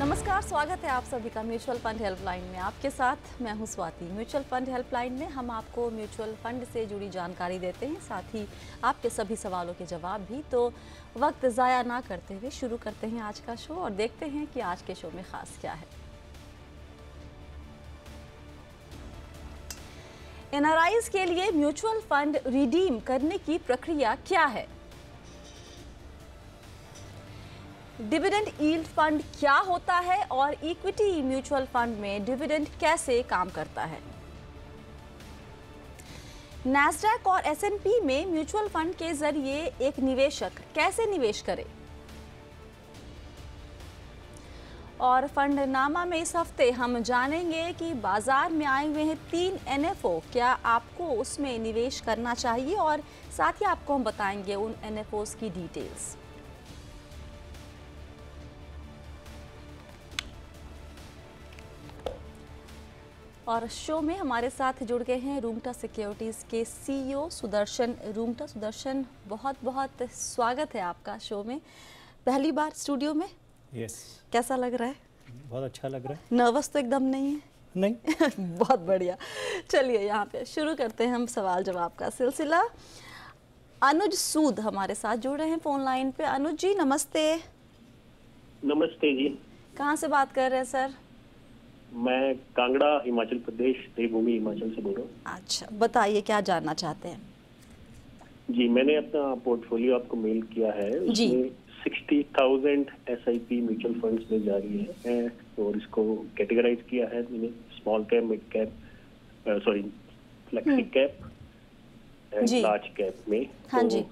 नमस्कार, स्वागत है आप सभी का म्यूचुअल फंड हेल्पलाइन में। आपके साथ मैं हूं स्वाति। म्यूचुअल फंड हेल्पलाइन में हम आपको म्यूचुअल फंड से जुड़ी जानकारी देते हैं, साथ ही आपके सभी सवालों के जवाब भी। तो वक्त ज़ाया ना करते हुए शुरू करते हैं आज का शो और देखते हैं कि आज के शो में ख़ास क्या है। एनआरआईज़ के लिए म्यूचुअल फंड रिडीम करने की प्रक्रिया क्या है? डिविडेंड यील्ड फंड क्या होता है और इक्विटी म्यूचुअल फंड में डिविडेंड कैसे काम करता है? नैस्डैक और एसएनपी में म्यूचुअल फंड के जरिए एक निवेशक कैसे निवेश करे? और फंडनामा में इस हफ्ते हम जानेंगे कि बाजार में आए हुए हैं 3 एनएफओ, क्या आपको उसमें निवेश करना चाहिए? और साथ ही आपको हम बताएंगे उन एनएफओस की डिटेल्स। और शो में हमारे साथ जुड़ गए हैं रूंगटा सिक्योरिटीज़ के सीईओ सुदर्शन रूंगटा। सुदर्शन, बहुत बहुत स्वागत है आपका शो में। पहली बार स्टूडियो में? यस। कैसा लग रहा है? बहुत अच्छा लग रहा है। नर्वस तो एकदम नहीं है? नहीं। बहुत बढ़िया। चलिए यहाँ पे शुरू करते हैं हम सवाल जवाब का सिलसिला। अनुज सूद हमारे साथ जुड़ रहे हैं फोन लाइन पे। अनुज जी नमस्ते। नमस्ते जी। कहाँ से बात कर रहे हैं सर? मैं कांगड़ा हिमाचल प्रदेश, देवभूमि हिमाचल से बोल रहा हूँ। अच्छा, बताइए क्या जानना चाहते हैं? जी, मैंने अपना पोर्टफोलियो आपको मेल किया है। उसमें 60,000 SIP म्यूचुअल फंड्स में जारी है और इसको कैटेगराइज किया है मैंने small cap, mid cap, sorry flexi cap and large cap में। हाँ तो जी।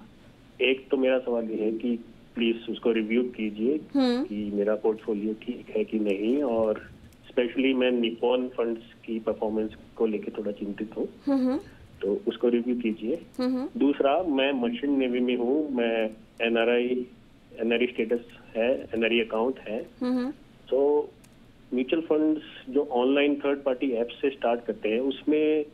एक तो मेरा सवाल ये है कि प्लीज उसको रिव्यू कीजिए कि मेरा पोर्टफोलियो ठीक है कि नहीं, और स्पेशली मैं निपॉन फंड्स की परफॉर्मेंस को लेके थोड़ा चिंतित हूँ, तो उसको रिव्यू कीजिए। दूसरा, मैं मर्चेंट नेवी में हूँ, मैं एनआरई स्टेटस है, एनआरई अकाउंट है। तो म्यूचुअल फंड्स जो ऑनलाइन थर्ड पार्टी ऐप से स्टार्ट करते हैं उसमें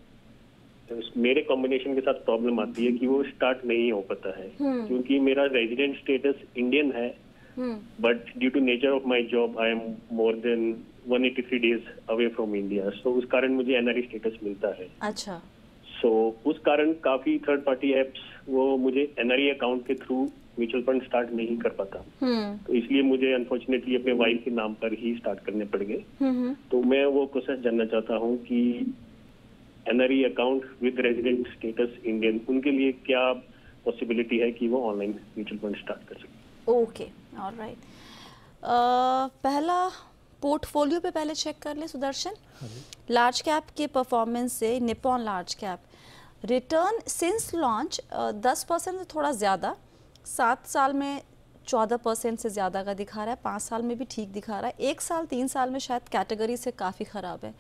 मेरे कॉम्बिनेशन के साथ प्रॉब्लम आती है कि वो स्टार्ट नहीं हो पाता है, क्योंकि मेरा रेजिडेंट स्टेटस इंडियन है, but due to nature of my job I am more than 183 days away from India, so उस कारण मुझे एनआरई स्टेटस मिलता है। अच्छा। सो उस कारण काफी थर्ड पार्टी एप्स वो मुझे एनआरई अकाउंट के थ्रू म्यूचुअल फंड स्टार्ट नहीं कर पाता, तो इसलिए मुझे अनफॉर्चुनेटली अपने वाइफ के नाम पर ही स्टार्ट करने पड़ गए। तो मैं वो प्रोसेस जानना चाहता हूँ कि NRE account with resident status Indian, उनके लिए क्या पॉसिबिलिटी है कि वो ऑनलाइन म्यूचुअल फंड स्टार्ट कर सके? Okay, alright. पहला पोर्टफोलियो पे पहले चेक कर ले सुदर्शन। लार्ज कैप के परफॉर्मेंस से Nippon large cap return since launch 10% से थोड़ा ज़्यादा, 7 साल में 14% से ज़्यादा का दिखा रहा है, 5 साल में भी ठीक दिखा रहा है, 1 साल 3 साल में शायद कैटेगरी से काफ़ी ख़राब है।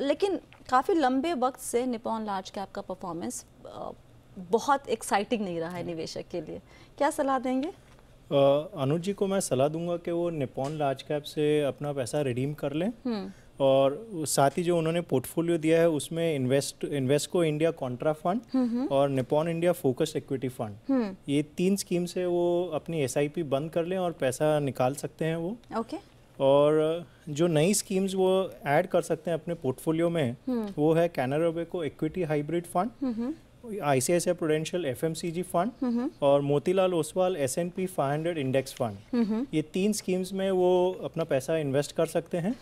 लेकिन काफ़ी लंबे वक्त से निपॉन लार्ज कैप का परफॉर्मेंस बहुत एक्साइटिंग नहीं रहा है निवेशक के लिए। क्या सलाह देंगे? अनुज जी को मैं सलाह दूंगा कि वो निपॉन लार्ज कैप से अपना पैसा रिडीम कर लें, और साथ ही जो उन्होंने पोर्टफोलियो दिया है उसमें इन्वेस्को इंडिया कॉन्ट्रा फंड और Nippon India focused equity fund, ये 3 स्कीम से वो अपनी SIP बंद कर लें और पैसा निकाल सकते हैं वो। ओके। और जो नई स्कीम्स वो ऐड कर सकते हैं अपने पोर्टफोलियो में वो है Canara Robeco equity hybrid fund, ICICI prudential FMCG fund और Motilal Oswal S&P 500 index fund. ये 3 स्कीम्स में वो अपना पैसा इन्वेस्ट कर सकते हैं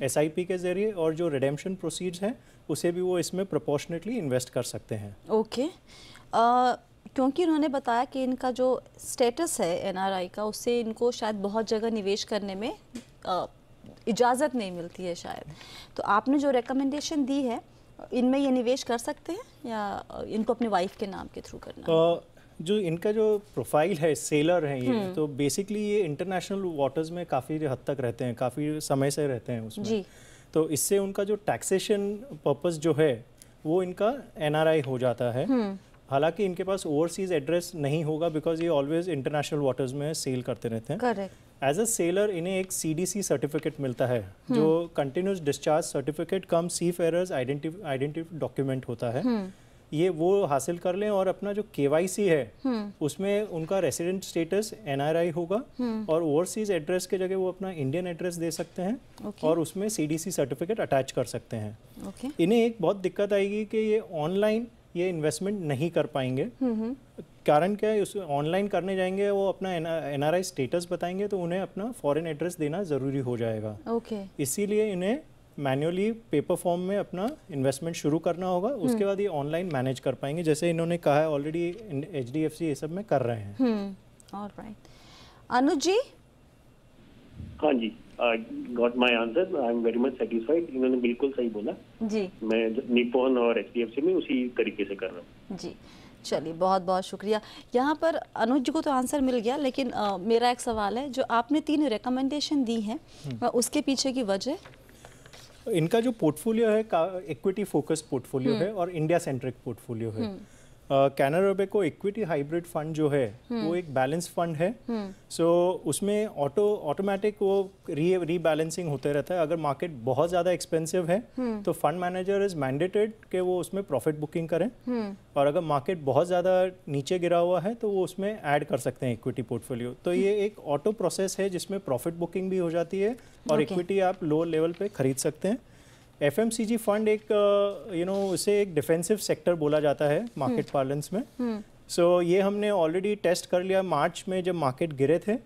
SIP के जरिए, और जो रिडेम्पशन प्रोसीड्स हैं उसे भी वो इसमें प्रोपोर्शनेटली इन्वेस्ट कर सकते हैं। ओके। क्योंकि उन्होंने बताया कि इनका जो स्टेटस है एनआरआई का, उससे इनको शायद बहुत जगह निवेश करने में इजाज़त नहीं मिलती है शायद, तो आपने जो रिकमेंडेशन दी है इनमें ये निवेश कर सकते हैं या इनको अपने वाइफ के नाम के थ्रू करना है? जो इनका जो प्रोफाइल है, सेलर हैं ये, तो बेसिकली ये इंटरनेशनल वाटर्स में काफ़ी हद तक रहते हैं, काफ़ी समय से रहते हैं उसमें जी। तो इससे उनका जो टैक्सेशन पर्पस जो है वो इनका NRI हो जाता है। हालांकि इनके पास ओवरसीज एड्रेस नहीं होगा बिकॉज ये ऑलवेज इंटरनेशनल वाटर्स में सेल करते रहते हैं। करेक्ट। एज अ सेलर इन्हें एक CDC सर्टिफिकेट मिलता है जो कंटिन्यूस डिस्चार्ज सर्टिफिकेट कम सी फेयरर्स आइडेंटिटी डॉक्यूमेंट होता है। ये वो हासिल कर लें और अपना जो KYC है उसमें उनका रेसिडेंट स्टेटस NRI होगा और ओवरसीज एड्रेस के जगह वो अपना इंडियन एड्रेस दे सकते हैं और उसमें CDC सर्टिफिकेट अटैच कर सकते हैं। इन्हें एक बहुत दिक्कत आएगी कि ये ऑनलाइन ये इन्वेस्टमेंट नहीं कर पाएंगे। कारण क्या है, उस ऑनलाइन करने जाएंगे वो अपना NRI स्टेटस बताएंगे तो उन्हें अपना फॉरेन एड्रेस देना ज़रूरी हो जाएगा। इसीलिए इन्हें मैन्युअली पेपर फॉर्म में अपना इन्वेस्टमेंट शुरू करना होगा, उसके बाद ये ऑनलाइन मैनेज कर पाएंगे, जैसे इन्होंने कहा है ऑलरेडी HDFC ये सब में कर रहे हैं। ऑलराइट, अनुज जी। हाँ जी, got my answer, I am very much satisfied. इन्होंने बिल्कुल सही बोला जी, मैं निपॉन और HDFC में उसी तरीके से कर रहा हूँ जी। चलिए, बहुत बहुत शुक्रिया। यहाँ पर अनुज को तो आंसर मिल गया, लेकिन मेरा एक सवाल है, जो आपने 3 रिकमेंडेशन दी हैं उसके पीछे की वजह? इनका जो पोर्टफोलियो है इक्विटी फोकस पोर्टफोलियो है और इंडिया सेंट्रिक पोर्टफोलियो है। Canara Robeco equity hybrid fund जो है वो एक बैलेंस फंड है। सो उसमें ऑटोमेटिक वो रीबैलेंसिंग होते रहता है। अगर मार्केट बहुत ज़्यादा एक्सपेंसिव है तो फंड मैनेजर इज मैंडेटेड कि वो उसमें प्रॉफिट बुकिंग करें, और अगर मार्केट बहुत ज़्यादा नीचे गिरा हुआ है तो वो उसमें ऐड कर सकते हैं इक्विटी पोर्टफोलियो। तो ये एक ऑटो प्रोसेस है जिसमें प्रॉफिट बुकिंग भी हो जाती है और इक्विटी आप लो लेवल पे खरीद सकते हैं। FMCG फंड एक उसे एक डिफेंसिव सेक्टर बोला जाता है मार्केट पार्लेंस में। सो ये हमने ऑलरेडी टेस्ट कर लिया मार्च में जब मार्केट गिरे थे,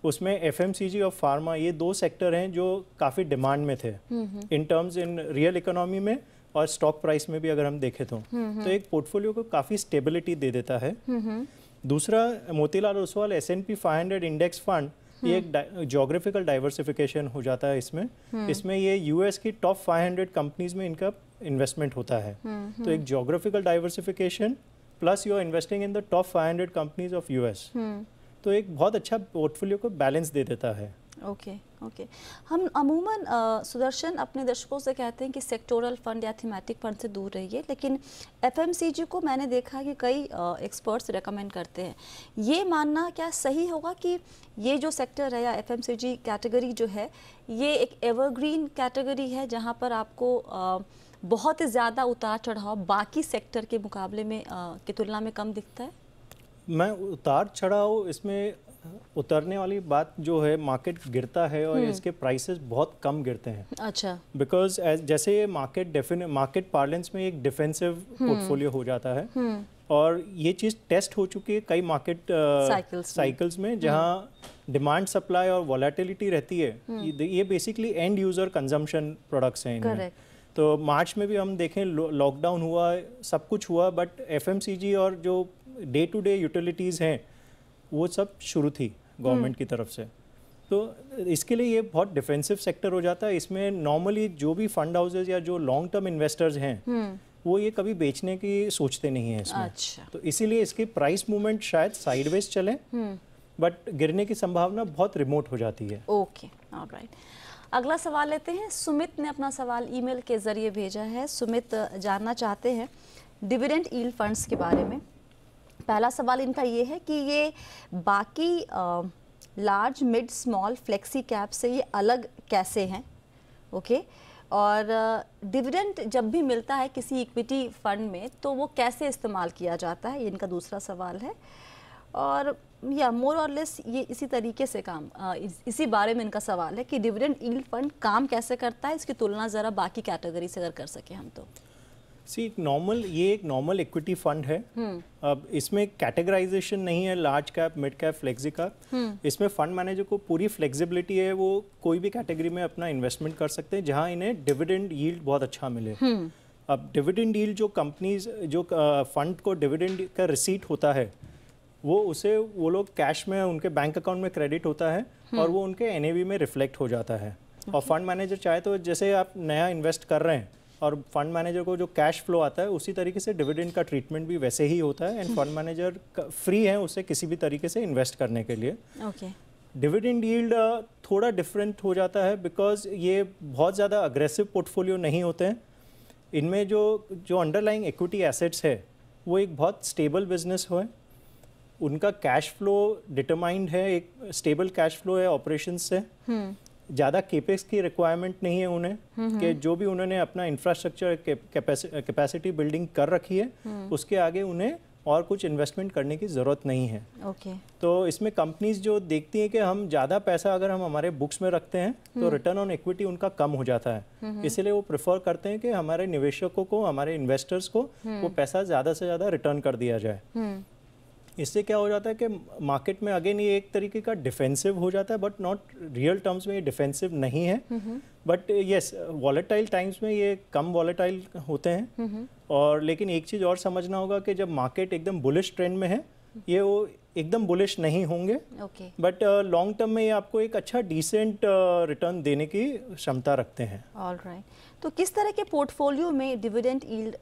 उसमें FMCG और फार्मा ये 2 सेक्टर हैं जो काफ़ी डिमांड में थे in terms in real economy में और स्टॉक प्राइस में भी अगर हम देखें तो एक पोर्टफोलियो को काफ़ी स्टेबिलिटी दे देता है। दूसरा, Motilal Oswal S&P 500 index fund, ये एक जोग्राफिकल डाइवर्सिफिकेशन हो जाता है इसमें ये US की टॉप 500 कंपनीज में इनका इन्वेस्टमेंट होता है। तो एक geographical diversification plus you are investing in the top 500 companies of US, तो एक बहुत अच्छा पोर्टफोलियो को बैलेंस दे देता है। ओके। हम अमूमन सुदर्शन अपने दर्शकों से कहते हैं कि सेक्टोरल फंड या थीमेटिक फंड से दूर रहिए, लेकिन FMCG को मैंने देखा कि कई एक्सपर्ट्स रेकमेंड करते हैं। ये मानना क्या सही होगा कि ये जो सेक्टर है या FMCG कैटेगरी जो है ये एक एवरग्रीन कैटेगरी है जहाँ पर आपको बहुत ही ज़्यादा उतार चढ़ाव बाकी सेक्टर के मुकाबले में की तुलना में कम दिखता है? मैं उतार चढ़ाव इसमें उतरने वाली बात जो है, मार्केट गिरता है और इसके प्राइसेस बहुत कम गिरते हैं। अच्छा। बिकॉज जैसे ये मार्केट पार्लेंस में एक डिफेंसिव पोर्टफोलियो हो जाता है और ये चीज़ टेस्ट हो चुकी है कई मार्केट साइकिल्स में जहाँ डिमांड सप्लाई और वॉलेटिलिटी रहती है। ये basically and user consumption products हैं इनमें। तो मार्च में भी हम देखें लॉकडाउन हुआ, सब कुछ हुआ, बट FMCG और जो डे टू डे यूटिलिटीज़ हैं वो सब शुरू थी गवर्नमेंट की तरफ से। तो इसके लिए ये बहुत डिफेंसिव सेक्टर हो जाता है। इसमें नॉर्मली जो भी फंड हाउसेज या जो लॉन्ग टर्म इन्वेस्टर्स हैं वो ये कभी बेचने की सोचते नहीं है इसमें। अच्छा। तो इसीलिए इसकी प्राइस मूवमेंट शायद साइडवेज चले, बट गिरने की संभावना बहुत रिमोट हो जाती है। Okay, alright. अगला सवाल लेते हैं। सुमित ने अपना सवाल ईमेल के जरिए भेजा है। सुमित जानना चाहते हैं डिविडेंड यील्ड फंड्स के बारे में। पहला सवाल इनका ये है कि ये बाकी large mid small flexi cap से ये अलग कैसे हैं? ओके। और डिविडेंड जब भी मिलता है किसी इक्विटी फंड में तो वो कैसे इस्तेमाल किया जाता है, ये इनका दूसरा सवाल है। और या मोर और लेस ये इसी तरीके से इसी बारे में इनका सवाल है कि डिविडेंड यील्ड फंड काम कैसे करता है, इसकी तुलना ज़रा बाकी कैटेगरी से अगर कर सके हम तो। ये एक नॉर्मल इक्विटी फंड है। अब इसमें कैटेगराइजेशन नहीं है large cap, mid cap, flexi cap. इसमें फंड मैनेजर को पूरी फ्लेक्सिबिलिटी है, वो कोई भी कैटेगरी में अपना इन्वेस्टमेंट कर सकते हैं जहां इन्हें डिविडेंड यील्ड बहुत अच्छा मिले। अब डिविडेंड यील्ड जो कंपनीज जो फंड को डिविडेंड का रिसीट होता है वो लोग कैश में उनके बैंक अकाउंट में क्रेडिट होता है और वो उनके NAV में रिफ्लेक्ट हो जाता है। और फंड मैनेजर चाहे तो जैसे आप नया इन्वेस्ट कर रहे हैं और फंड मैनेजर को जो कैश फ्लो आता है उसी तरीके से डिविडेंड का ट्रीटमेंट भी वैसे ही होता है। एंड फंड मैनेजर फ्री है उससे किसी भी तरीके से इन्वेस्ट करने के लिए। डिविडेंड यील्ड थोड़ा डिफरेंट हो जाता है बिकॉज ये बहुत ज़्यादा अग्रेसिव पोर्टफोलियो नहीं होते हैं। इनमें जो अंडरलाइंग इक्विटी एसेट्स है वो एक बहुत स्टेबल बिजनेस है, उनका कैश फ्लो डिटरमाइंड है, एक स्टेबल कैश फ्लो है ऑपरेशंस से। ज़्यादा केपेक्स की रिक्वायरमेंट नहीं है उन्हें, कि जो भी उन्होंने अपना इंफ्रास्ट्रक्चर कैपेसिटी बिल्डिंग कर रखी है उसके आगे उन्हें और कुछ इन्वेस्टमेंट करने की ज़रूरत नहीं है। ओके। तो इसमें कंपनीज जो देखती हैं कि हम ज़्यादा पैसा अगर हम हमारे बुक्स में रखते हैं तो रिटर्न ऑन इक्विटी उनका कम हो जाता है, इसलिए वो प्रेफर करते हैं कि हमारे निवेशकों को, हमारे इन्वेस्टर्स को वो पैसा ज़्यादा से ज़्यादा रिटर्न कर दिया जाए। इससे क्या हो जाता है कि मार्केट में अगेन ये एक तरीके का डिफेंसिव हो जाता है, बट नॉट रियल टर्म्स में ये डिफेंसिव नहीं है, बट यस वॉलेटाइल टाइम्स में ये कम वॉलेटाइल होते हैं। और लेकिन एक चीज़ और समझना होगा कि जब मार्केट एकदम बुलिश ट्रेंड में है ये वो एकदम बुलिश नहीं होंगे, बट लॉन्ग टर्म में ये आपको एक अच्छा डिसेंट रिटर्न देने की क्षमता रखते हैं। ऑलराइट, तो किस तरह के पोर्टफोलियो में डिविडेंड यील्ड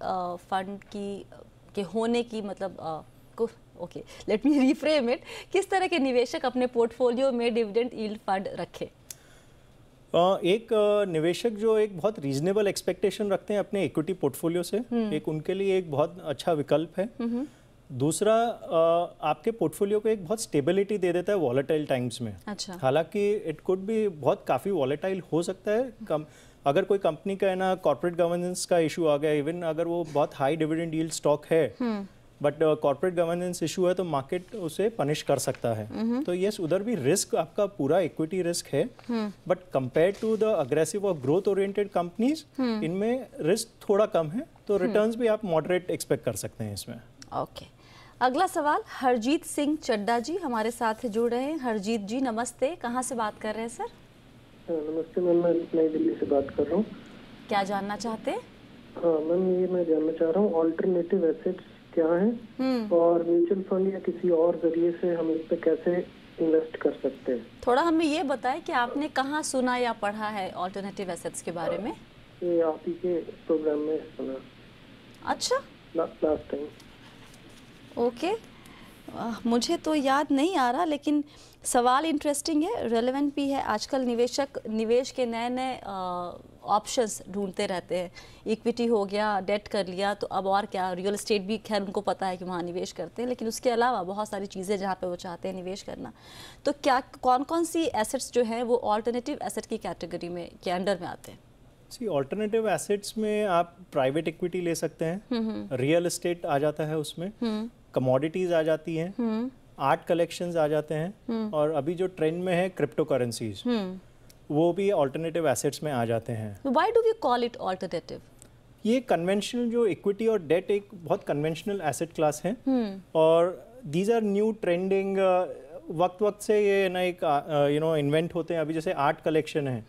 फंड के होने की मतलब okay let me reframe it, किस तरह के निवेशक अपने पोर्टफोलियो में डिविडेंड यील्ड फंड रखें? एक निवेशक जो एक बहुत रीजनेबल एक्सपेक्टेशन रखते हैं अपने इक्विटी पोर्टफोलियो से, एक उनके लिए एक बहुत अच्छा विकल्प है। दूसरा आपके पोर्टफोलियो को एक बहुत स्टेबिलिटी दे देता है वॉलेटाइल टाइम्स में। अच्छा। हालांकि इट कुड भी बहुत काफ़ी वॉलेटाइल हो सकता है, अगर कोई कंपनी का है ना कॉर्पोरेट गवर्नेंस का इशू आ गया, इवन अगर वो बहुत हाई डिविडेंड यील्ड स्टॉक है बट कॉर्पोरेट गवर्नेंस इशू है तो मार्केट उसे पनिश कर सकता है। तो यस उधर भी रिस्क आपका पूरा इक्विटी रिस्क है, but compare to the aggressive और ग्रोथ ओरिएंटेड कंपनीज इनमें रिस्क थोड़ा कम है, तो रिटर्न्स भी आप मॉडरेट एक्सपेक्ट कर सकते हैं इसमें। ओके। अगला सवाल हरजीत सिंह चड्डा जी हमारे साथ जुड़ रहे हैं। हरजीत जी नमस्ते, कहाँ से बात कर रहे हैं सर? नमस्ते मैम, मैं नई दिल्ली से बात कर रहा हूँ। क्या जानना चाहते हैं? हाँ मैम, ये मैं जानना चाह रहा हूँ ऑल्टरनेटिव एसेट्स क्या है और म्यूचुअल फंड या किसी और जरिए से हम इस पे कैसे इन्वेस्ट कर सकते हैं? थोड़ा हमें ये बताएं कि आपने कहाँ सुना या पढ़ा है ऑल्टरनेटिव एसेट्स के बारे में? ये आप ही के प्रोग्राम में सुना। अच्छा, लास्ट टाइम। ओके। मुझे तो याद नहीं आ रहा, लेकिन सवाल इंटरेस्टिंग है, रेलेवेंट भी है। आजकल निवेशक निवेश के नए नए ऑप्शंस ढूंढते रहते हैं। इक्विटी हो गया, डेट कर लिया, तो अब और क्या, रियल एस्टेट भी खैर उनको पता है कि वहाँ निवेश करते हैं, लेकिन उसके अलावा बहुत सारी चीज़ें जहाँ पे वो चाहते हैं निवेश करना। तो क्या कौन कौन सी एसेट्स जो हैं वो ऑल्टरनेटिव एसेट की कैटेगरी में के अंडर में आते हैं? ऑल्टरनेटिव एसेट्स में आप प्राइवेट इक्विटी ले सकते हैं, रियल एस्टेट आ जाता है उसमें, कमोडिटीज आ जाती हैं, आर्ट कलेक्शंस आ जाते हैं, और अभी जो ट्रेंड में है क्रिप्टो करेंसीज, वो भी ऑल्टरनेटिव एसेट्स में आ जाते हैं। Why do we call it alternative? ये कन्वेंशनल जो इक्विटी और डेट एक बहुत कन्वेंशनल एसेट क्लास है, और दीज आर न्यू ट्रेंडिंग, वक्त वक्त से ये ना एक इन्वेंट होते हैं। अभी जैसे आर्ट कलेक्शन है,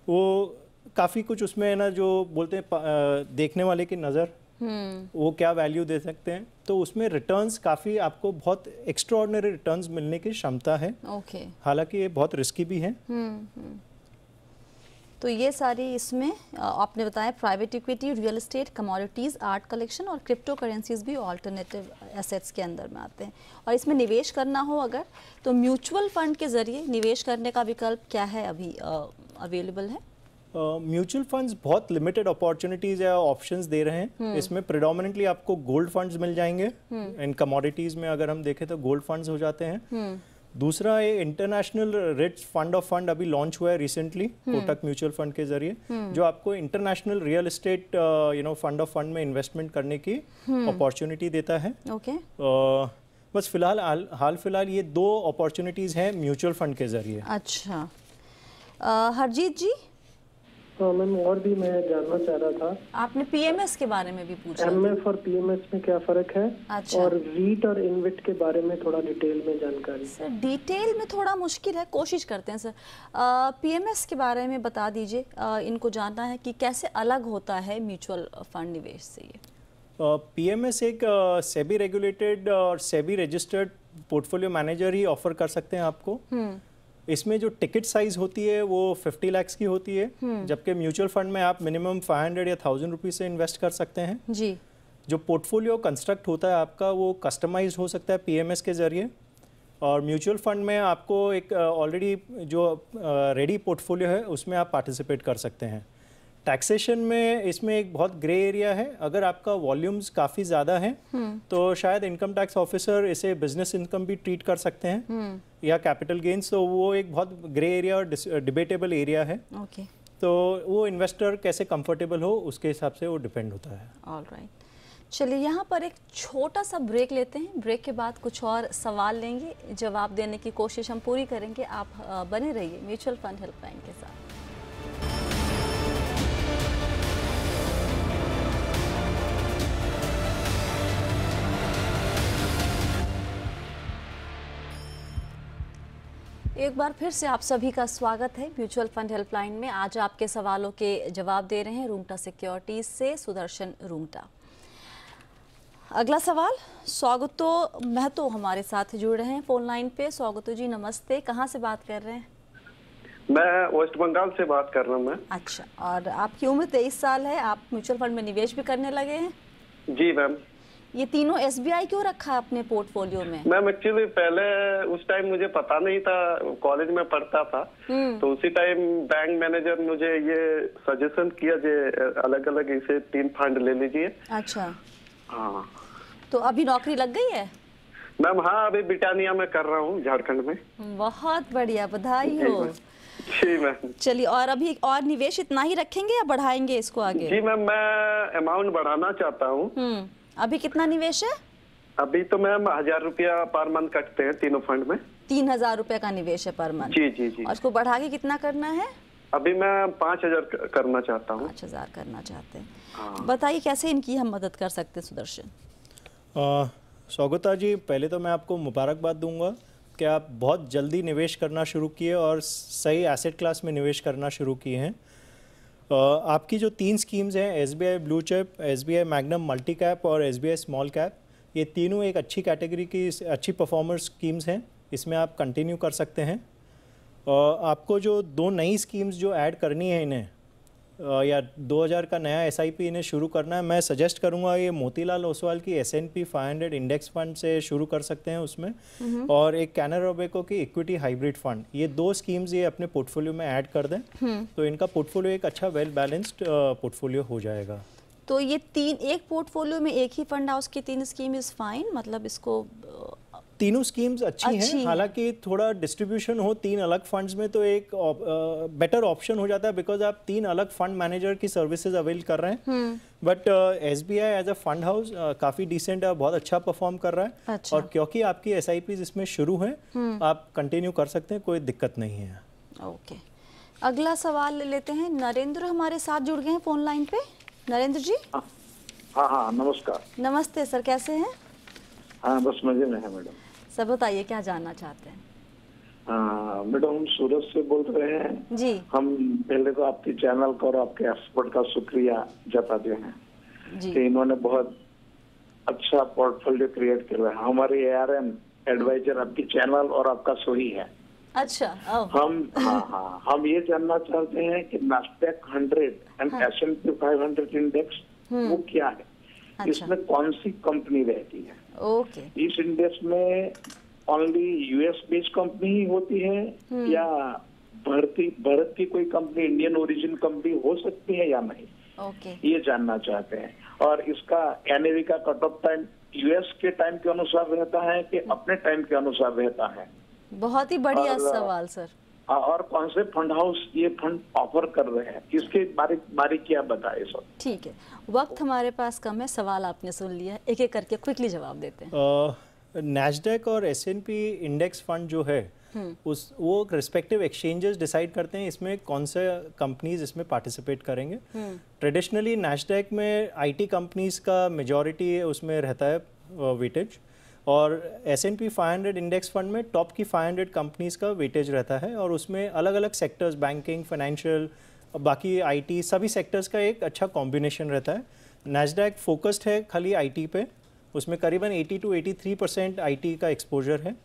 वो काफ़ी कुछ उसमें है ना जो बोलते हैं देखने वाले की नज़र, वो क्या वैल्यू दे सकते हैं, तो उसमें रिटर्न्स काफ़ी आपको बहुत एक्स्ट्राऑर्डिनरी रिटर्न्स मिलने की क्षमता है। ओके। हालांकि ये बहुत रिस्की भी है। तो ये सारी इसमें आपने बताया private equity, real estate, commodities, art collection और क्रिप्टो करेंसीज भी ऑल्टरनेटिव एसेट्स के अंदर में आते हैं। और इसमें निवेश करना हो अगर, तो म्यूचुअल फंड के ज़रिए निवेश करने का विकल्प क्या है अभी अवेलेबल है? म्यूचुअल फंड्स बहुत लिमिटेड अपॉर्चुनिटीज़ या ऑप्शंस दे रहे हैं। इसमें प्रेडोमिनेटली आपको गोल्ड फंड्स मिल जाएंगे, इन कमोडिटीज़ में अगर हम देखें तो गोल्ड फंड्स हो जाते हैं। दूसरा ये international rich fund of fund अभी लॉन्च हुआ है रिसेंटली कोटक म्यूचुअल फंड के जरिए, जो आपको international real estate fund of fund में इन्वेस्टमेंट करने की अपॉर्चुनिटी देता है। ओके। बस फिलहाल हाल फिलहाल ये 2 अपॉर्चुनिटीज़ हैं म्यूचुअल फंड के जरिए। अच्छा। हरजीत जी? हाँ मैम, और भी मैं जानना चाह रहा था, आपने पीएमएस के बारे में भी पूछा। एमएफ और पीएमएस में क्या फर्क है? अच्छा। और रीट और इनविट के बारे में थोड़ा डिटेल में जानकारी। सर डिटेल में थोड़ा मुश्किल है, कोशिश करते हैं सर। पीएमएस के बारे में बता दीजिए, इनको जानना है कि कैसे अलग होता है म्यूचुअल फंड निवेश से ये। पीएमएस एक सेबी रेगुलेटेड और सेबी रजिस्टर्ड पोर्टफोलियो मैनेजर ही ऑफर कर सकते हैं आपको। इसमें जो टिकट साइज होती है वो 50 लाख की होती है, जबकि म्यूचुअल फंड में आप मिनिमम 500 या 1000 रुपीज से इन्वेस्ट कर सकते हैं जी। जो पोर्टफोलियो कंस्ट्रक्ट होता है आपका वो कस्टमाइज हो सकता है पीएमएस के जरिए, और म्यूचुअल फंड में आपको एक ऑलरेडी जो रेडी पोर्टफोलियो है उसमें आप पार्टिसिपेट कर सकते हैं। टैक्सेशन में इसमें एक बहुत ग्रे एरिया है। अगर आपका वॉल्यूम्स काफ़ी ज़्यादा हैं तो शायद इनकम टैक्स ऑफिसर इसे बिजनेस इनकम भी ट्रीट कर सकते हैं या कैपिटल गेन्स, तो वो एक बहुत ग्रे एरिया और डिबेटेबल एरिया है। ओके, तो वो इन्वेस्टर कैसे कंफर्टेबल हो उसके हिसाब से वो डिपेंड होता है। ऑल राइट, चलिए यहाँ पर एक छोटा सा ब्रेक लेते हैं। ब्रेक के बाद कुछ और सवाल लेंगे, जवाब देने की कोशिश हम पूरी करेंगे। आप बने रहिए म्यूचुअल फंड हेल्पलाइन के साथ। एक बार फिर से आप सभी का स्वागत है म्यूचुअल फंड हेल्पलाइन में। आज आपके सवालों के जवाब दे रहे हैं रूंगटा सिक्योरिटीज से सुदर्शन रूंगटा। अगला सवाल, स्वागतो महतो हमारे साथ जुड़ रहे हैं फोन लाइन पे। स्वागतो जी नमस्ते, कहाँ से बात कर रहे हैं? मैं वेस्ट बंगाल से बात कर रहा हूँ। मैं अच्छा, और आपकी उम्र 23 साल है, आप म्यूचुअल फंड में निवेश भी करने लगे हैं? जी मैम। ये तीनों SBI क्यों रखा अपने पोर्टफोलियो में? मैम एक्चुअली पहले उस टाइम मुझे पता नहीं था, कॉलेज में पढ़ता था, तो उसी टाइम बैंक मैनेजर मुझे ये सजेशन किया जे अलग अलग इसे 3 फंड ले लीजिए। अच्छा, हाँ। तो अभी नौकरी लग गई है? मैम हाँ, अभी ब्रिटानिया में कर रहा हूँ, झारखंड में। बहुत बढ़िया, बधाई हो। जी मैम। चलिए, और अभी और निवेश इतना ही रखेंगे या बढ़ाएंगे इसको आगे? जी मैम, मैं अमाउंट बढ़ाना चाहता हूँ। अभी कितना निवेश है? अभी तो मैम 1000 रुपया पर मंथ कटते हैं तीनों फंड में। 3000 रुपए का निवेश है पर मंथ? जी जी जी। और इसको बढ़ा के कितना करना है? अभी मैं 5000 करना चाहता हूँ। 5000 करना चाहते हैं। हाँ। बताइए कैसे इनकी हम मदद कर सकते हैं सुदर्शन? स्वागता जी, पहले तो मैं आपको मुबारकबाद दूंगा कि आप बहुत जल्दी निवेश करना शुरू किए और सही एसेट क्लास में निवेश करना शुरू किए हैं। आपकी जो 3 स्कीम्स हैं, SBI blue chip, SBI magnum multi cap और SBI स्मॉल कैप, ये तीनों एक अच्छी कैटेगरी की अच्छी परफॉर्मर स्कीम्स हैं, इसमें आप कंटिन्यू कर सकते हैं। आपको जो 2 नई स्कीम्स जो ऐड करनी है इन्हें, या 2000 का नया SIP इन्हें शुरू करना है, मैं सजेस्ट करूंगा ये मोतीलाल ओसवाल की S&P 500 इंडेक्स फंड से शुरू कर सकते हैं उसमें, और एक कैनरा रोबेको की इक्विटी हाइब्रिड फंड। ये 2 स्कीम्स ये अपने पोर्टफोलियो में ऐड कर दें तो इनका पोर्टफोलियो एक अच्छा वेल बैलेंस्ड पोर्टफोलियो हो जाएगा। तो ये एक पोर्टफोलियो में एक ही फंड हाउस की 3 स्कीम इज फाइन, मतलब इसको तीनों स्कीम्स अच्छी हैं, हालांकि थोड़ा डिस्ट्रीब्यूशन हो 3 अलग फंड्स में तो एक बेटर ऑप्शन हो जाता है, बिकॉज आप 3 अलग फंड मैनेजर की सर्विसेज अवेल कर रहे हैं। But SBI as a fund house काफ़ी डिसेंट है, बहुत अच्छा परफॉर्म कर रहा है। अच्छा। और क्योंकि आपकी SIPs इसमें शुरू हैं, आप कंटिन्यू कर सकते हैं, कोई दिक्कत नहीं है। ओके, अगला सवाल ले लेते हैं। नरेंद्र हमारे साथ जुड़ गए हैं फोन लाइन पे। नरेंद्र जी। हाँ, नमस्कार। नमस्ते सर, कैसे हैं? हाँ, बस मजे में है मैडम। सर बताइए क्या जानना चाहते हैं? मैडम, हम सूरत से बोल रहे हैं जी। हम पहले तो आपके चैनल का और आपके एक्सपर्ट का शुक्रिया जताते हैं जी। कि इन्होंने बहुत अच्छा पोर्टफोलियो क्रिएट किया है। हमारे ARM एडवाइजर आपकी चैनल और आपका शो ही है। अच्छा। हम ये जानना चाहते हैं कि नास्डैक 100 एंड S&P 500 इंडेक्स वो क्या है? अच्छा। इसमें कौन सी कंपनी रहती है? ओके। इस इंडेक्स में ओनली US बेस्ड कंपनी ही होती है या भारत की कोई कंपनी, इंडियन ओरिजिन कंपनी हो सकती है या नहीं? ओके। ये जानना चाहते हैं। और इसका NAV का कट ऑफ टाइम US के टाइम के अनुसार रहता है कि अपने टाइम के अनुसार रहता है? बहुत ही बढ़िया सवाल सर। और कौन से फंड हाउस ये फंड ऑफर कर रहे हैं, इसके बारीकियां बताइए सर। ठीक है, वक्त हमारे पास कम है, सवाल आपने सुन लिया, एक एक करके क्विकली जवाब देते हैं। नैस्डैक और S&P इंडेक्स फंड जो है वो रिस्पेक्टिव एक्सचेंजेस डिसाइड करते हैं इसमें कौन से कंपनीज इसमें पार्टिसिपेट करेंगे। ट्रेडिशनली नैस्डैक में IT कंपनीज का मेजॉरिटी उसमें रहता है वेटेज, और S&P 500 इंडेक्स फंड में टॉप की 500 कंपनीज का वेटेज रहता है, और उसमें अलग अलग सेक्टर्स, बैंकिंग, फाइनेंशियल, बाकी IT, सभी सेक्टर्स का एक अच्छा कॉम्बिनेशन रहता है। नैस्डैक फोकस्ड है खाली IT पे, उसमें करीबन 80 to 83% IT का एक्सपोजर है।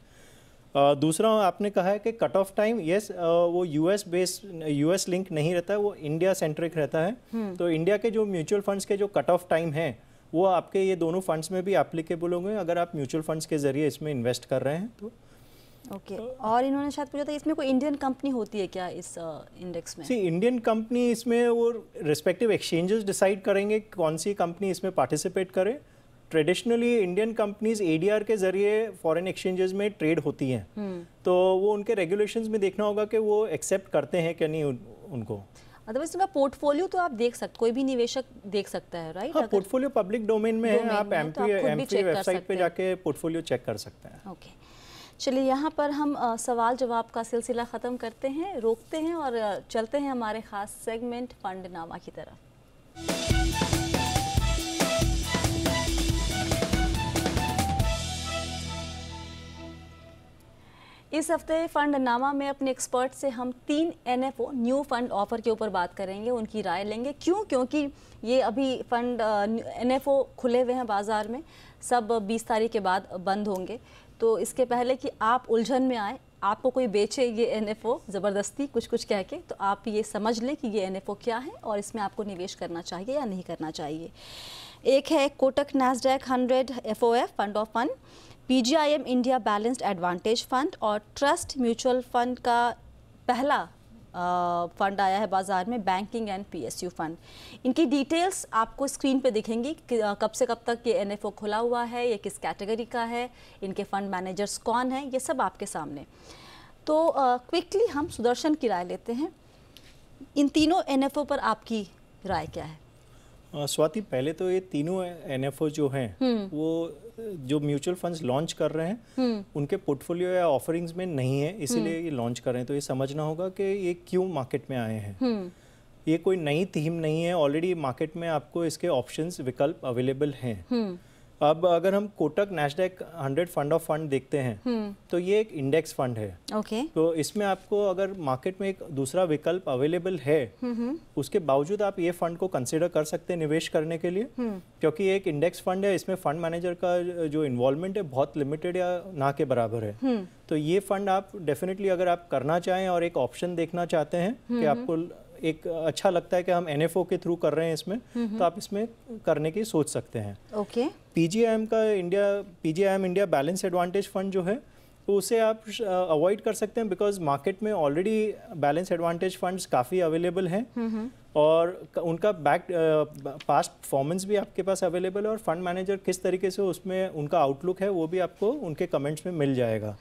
दूसरा आपने कहा है कि कट ऑफ टाइम, यस, वो US लिंक नहीं रहता है, वो इंडिया सेंट्रिक रहता है। तो इंडिया के जो म्यूचुअल फंड्स के जो कट ऑफ टाइम है वो आपके ये दोनों फंड्स में भी एप्लीकेबल होंगे अगर आप म्यूचुअल फंड्स के जरिए इसमें इन्वेस्ट कर रहे हैं तो। ओके और इन्होंने शायद पूछा था इसमें कोई इंडियन कंपनी होती है क्या इस इंडेक्स में? सी इंडियन कंपनी इसमें वो रिस्पेक्टिव एक्सचेंजेस डिसाइड करेंगे कौन सी कंपनी इसमें पार्टिसिपेट करे। ट्रेडिशनली इंडियन कंपनीज एडीआर के जरिए फॉरेन एक्सचेंजेस में ट्रेड होती हैं, तो वो उनके रेगुलेशंस में देखना होगा कि वो एक्सेप्ट करते हैं कि नहीं उनको। अदरवाइज उनका पोर्टफोलियो तो आप देख सकते, कोई भी निवेशक देख सकता है, राइट? हाँ, पोर्टफोलियो पब्लिक डोमेन में है, आप एमपी वेबसाइट पे जाके पोर्टफोलियो चेक कर सकते हैं। ओके, चलिए यहाँ पर हम सवाल जवाब का सिलसिला ख़त्म करते हैं, रोकते हैं और चलते हैं हमारे ख़ास सेगमेंट फंड नामा की तरफ। इस हफ्ते फंड नामा में अपने एक्सपर्ट से हम 3 NFO न्यू फंड ऑफर के ऊपर बात करेंगे, उनकी राय लेंगे। क्यों? क्योंकि ये अभी फंड NFO खुले हुए हैं बाज़ार में, सब 20 तारीख के बाद बंद होंगे। तो इसके पहले कि आप उलझन में आए, आपको कोई बेचे ये NFO ज़बरदस्ती कुछ कह के, तो आप ये समझ लें कि ये NFO क्या है और इसमें आपको निवेश करना चाहिए या नहीं करना चाहिए। एक है Kotak Nasdaq 100 FOF fund of fund, PGIM India balanced advantage fund और ट्रस्ट म्यूचुअल फंड का पहला फंड आया है बाज़ार में, बैंकिंग एंड PSU फंड। इनकी डिटेल्स आपको स्क्रीन पे दिखेंगी कि कब से कब तक ये NFO खुला हुआ है, ये किस कैटेगरी का है, इनके फंड मैनेजर्स कौन हैं, ये सब आपके सामने। तो क्विकली हम सुदर्शन की राय लेते हैं। इन तीनों NFO पर आपकी राय क्या है? स्वाति, पहले तो ये तीनों NFO जो हैं वो जो म्यूचुअल फंड्स लॉन्च कर रहे हैं उनके पोर्टफोलियो या ऑफरिंग्स में नहीं है, इसीलिए ये लॉन्च कर रहे हैं। तो ये समझना होगा कि ये क्यों मार्केट में आए हैं। ये कोई नई थीम नहीं है, ऑलरेडी मार्केट में आपको इसके ऑप्शंस विकल्प अवेलेबल हैं। अब अगर हम Kotak Nasdaq 100 fund of fund देखते हैं तो ये एक इंडेक्स फंड है। ओके। तो इसमें आपको अगर मार्केट में एक दूसरा विकल्प अवेलेबल है, उसके बावजूद आप ये फंड को कंसिडर कर सकते हैं निवेश करने के लिए, क्योंकि ये एक इंडेक्स फंड है। इसमें फंड मैनेजर का जो इन्वॉल्वमेंट है बहुत लिमिटेड या ना के बराबर है। तो ये फंड आप डेफिनेटली अगर आप करना चाहें और एक ऑप्शन देखना चाहते हैं कि आपको एक अच्छा लगता है कि हम NFO के थ्रू कर रहे हैं इसमें, तो आप इसमें करने की सोच सकते हैं। Okay. PGIM India balance advantage fund जो है तो उसे आप अवॉइड कर सकते हैं, बिकॉज मार्केट में ऑलरेडी बैलेंस एडवांटेज फंड्स काफ़ी अवेलेबल हैं और उनका पास्ट परफॉर्मेंस भी आपके पास अवेलेबल है और फंड मैनेजर किस तरीके से उसमें उनका आउटलुक है वो भी आपको उनके कमेंट्स में मिल जाएगा।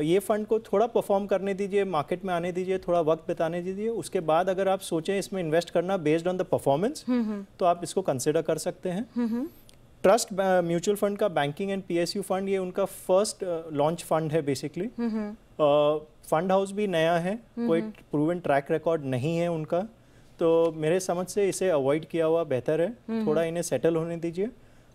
ये फंड को थोड़ा परफॉर्म करने दीजिए, मार्केट में आने दीजिए, थोड़ा वक्त बिताने दीजिए, उसके बाद अगर आप सोचें इसमें इन्वेस्ट करना बेस्ड ऑन द परफॉर्मेंस तो आप इसको कंसिडर कर सकते हैं। ट्रस्ट म्यूचुअल फंड का बैंकिंग एंड PSU फंड, ये उनका फर्स्ट लॉन्च फंड है बेसिकली। फंड हाउस भी नया है, कोई प्रूवन ट्रैक रिकॉर्ड नहीं है उनका, तो मेरे समझ से इसे अवॉइड किया हुआ बेहतर है। थोड़ा इन्हें सेटल होने दीजिए,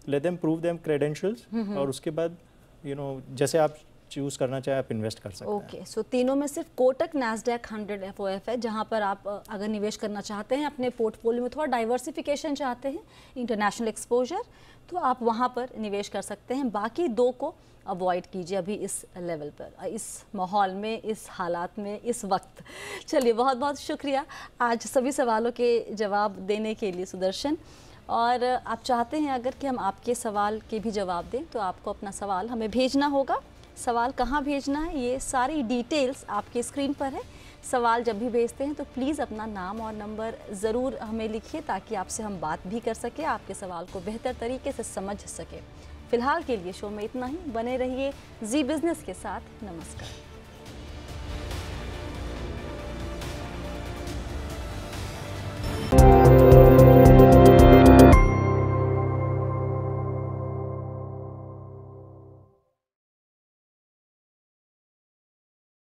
let them prove them credentials और उसके बाद जैसे आप चूज करना चाहे आप इन्वेस्ट कर सकते हैं। ओके, सो तीनों में सिर्फ कोटक नैस्डैक 100 FOF है जहां पर आप अगर निवेश करना चाहते हैं, अपने पोर्टफोलियो में थोड़ा डाइवर्सिफिकेशन चाहते हैं, इंटरनेशनल एक्सपोजर, तो आप वहां पर निवेश कर सकते हैं। बाकी दो को अवॉइड कीजिए अभी इस लेवल पर, इस माहौल में, इस हालात में, इस वक्त। चलिए, बहुत बहुत शुक्रिया आज सभी सवालों के जवाब देने के लिए सुदर्शन। और आप चाहते हैं अगर कि हम आपके सवाल के भी जवाब दें तो आपको अपना सवाल हमें भेजना होगा। सवाल कहाँ भेजना है, ये सारी डिटेल्स आपकी स्क्रीन पर है। सवाल जब भी भेजते हैं तो प्लीज़ अपना नाम और नंबर ज़रूर हमें लिखिए ताकि आपसे हम बात भी कर सकें, आपके सवाल को बेहतर तरीके से समझ सकें। फ़िलहाल के लिए शो में इतना ही। बने रहिए जी बिज़नेस के साथ। नमस्कार।